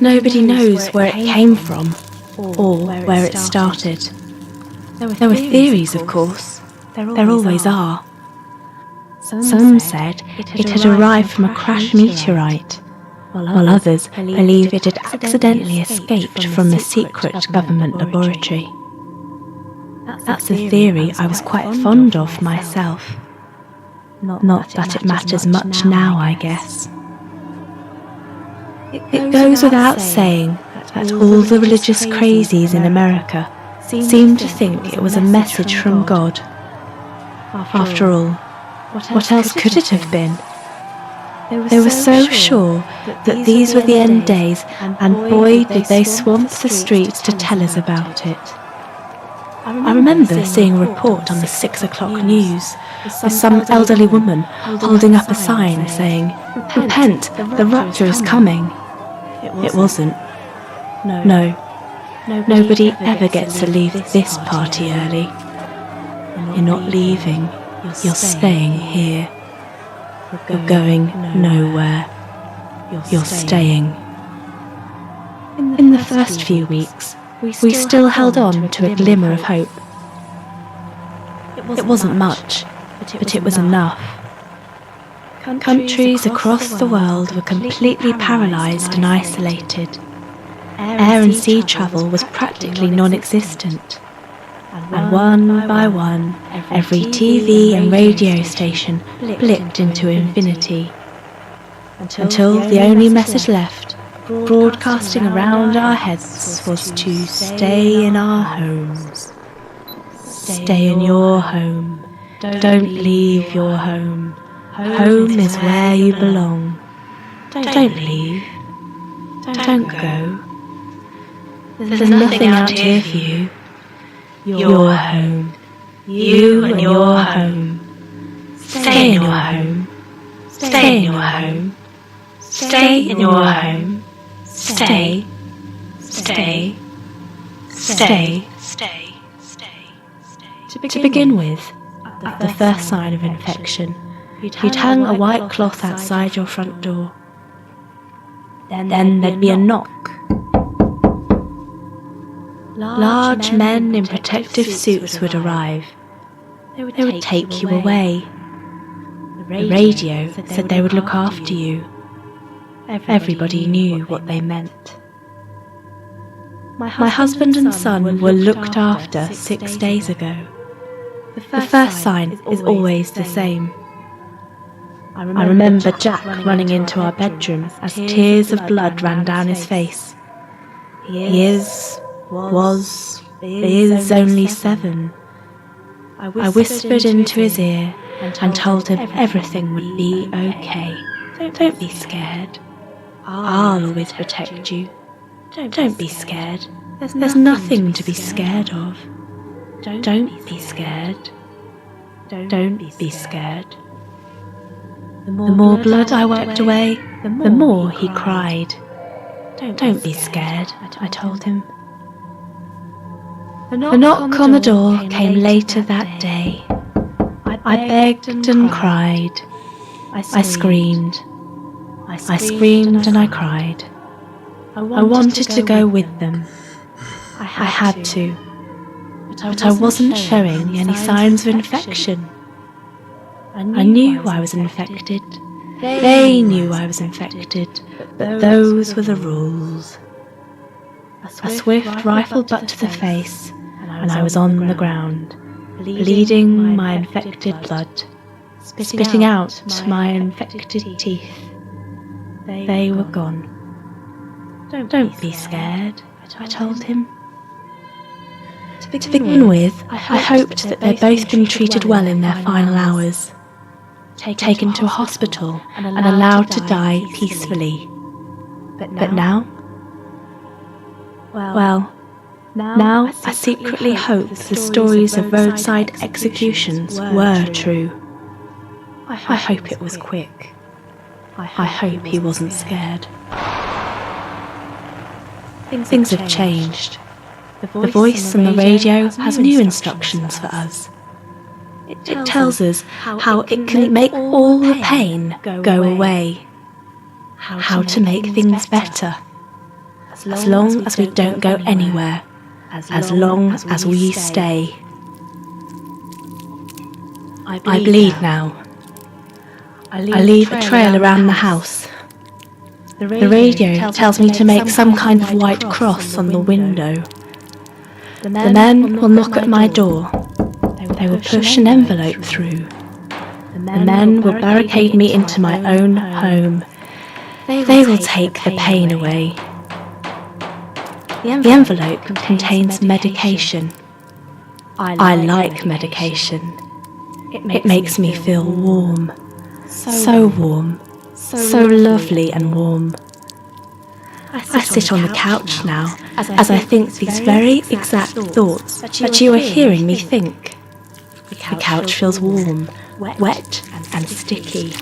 Nobody knows where it came from or where it started. There were theories, of course. There always are. Some said it had arrived from a crashed meteorite, while others believe it had accidentally escaped from a secret government laboratory. That's a theory I was quite fond of myself. Not that it matters much now, I guess. It goes without saying that all the religious crazies in America seem to think it was a message from God. After all, what else could it have been? They were so sure that these were the end days, and boy did they swamp the streets to tell us about it. I remember seeing a report on the 6 o'clock news with some elderly woman holding up a sign saying, "Repent, the rapture is coming." It wasn't. No. Nobody ever gets to leave this party early. You're not leaving. You're staying here. You're going nowhere. You're staying. In the first few weeks, we still held on to a glimmer of hope. It wasn't much, but it was enough. Countries across the world were completely paralysed and isolated. Air and sea travel was practically non-existent. And one by one, every TV and radio station blipped into infinity, until the only message left, broadcasting around our heads, was to stay in our homes. Stay in your home. Don't leave your home. Home is where you belong. Don't leave. Don't go. There's nothing out here for you. Your home. You and your home. Stay in your home. Stay in your home. Stay in your home. Stay. Stay. Stay. Stay. To begin with, at the first sign of infection, you'd hang a white cloth outside your front door. Then there'd be a knock. Large men in protective suits would arrive. They would take you away. The radio said they would look after you. Everybody knew what they meant. My husband and son were looked after 6 days ago. The first sign is always the same. I remember Jack running into our bedroom as tears of blood ran down his face. He is only 7. I whispered into his ear and told him everything would be okay. Don't be scared. I'll always protect you. Don't be scared. There's nothing to be scared of. Don't be scared. Don't be scared. The more blood I wiped away, the more he cried. Don't be scared, I told him. The knock on the door came later that day. I begged and cried. I screamed. I screamed and I cried. I wanted to go with them. I had to. But I wasn't showing any signs of infection. I knew I was infected. They knew I was infected, but those were the rules. A swift rifle butt to the face, and I was on the ground, bleeding my infected blood, spitting out my infected teeth. They were gone. Don't be scared, I told him. To begin with, I hoped that they'd both been treated well in their final hours, taken to a hospital and allowed to die peacefully. But now? Well, now I secretly hope the stories of roadside executions were true. I hope it was quick. I hope he wasn't scared. Things have changed. The voice on the radio has new instructions for us. It tells us how it can make all the pain go away, how to make things better, as long as we don't go anywhere, as long as we stay. I bleed now. I leave a trail around the house. The radio tells me to make some kind of white cross on the window. The men will knock at my door. They will push an envelope through. The men will barricade me into my own home. They will take the pain away. The envelope contains medication. I like medication. It makes me feel warm. So warm. So lovely and warm. I sit on the couch now as I think these very exact thoughts that you are hearing me think. The couch feels warm, wet and sticky.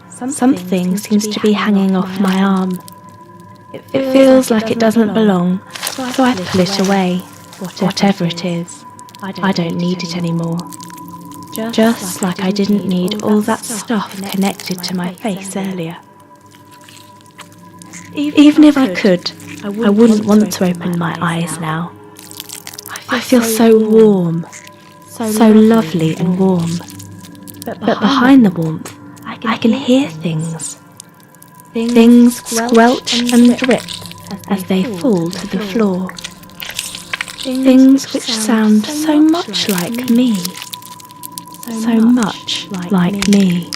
Something seems to be hanging off my arm. It feels like it doesn't belong, so I pull it away, whatever it is. I don't need it anymore. Just like I didn't need all that stuff connected to my face earlier. Even if I could, I wouldn't want to open my eyes now. I feel so warm, so lovely and warm. But behind the warmth, I can hear things. Things squelch and drip as they fall to the floor. Things which sound so much like me. So much like me.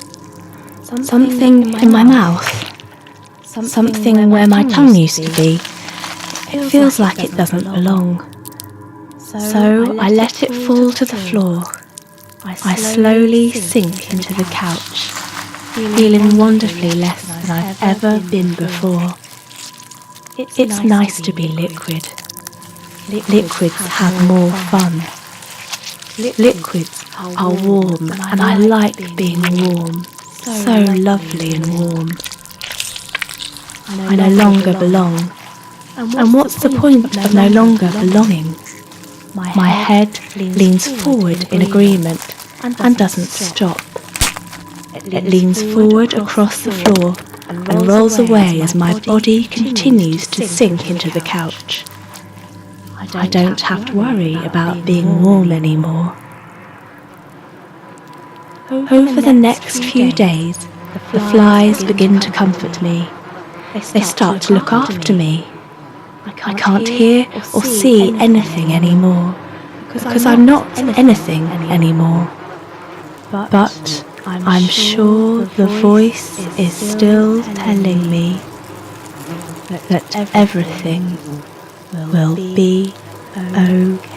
Something in my mouth. Something where my tongue used to be. It feels like it doesn't belong. So I let it fall to the floor. I slowly sink into the couch, feeling wonderfully less than I've ever been before. It's nice to be liquid. Liquids have more fun. Liquids are warm, and I like being warm. So lovely and warm. I no longer belong. And what's the point of no longer belonging? My head leans forward in agreement and doesn't stop. It leans forward across the floor and rolls away as my body continues to sink into the couch. I don't have to worry about being warm anymore. Over the next few days, the flies begin to comfort me. They start to look after me. I can't hear or see anything anymore, because I'm not anything anymore. But I'm sure the voice is still telling me that everything will be okay.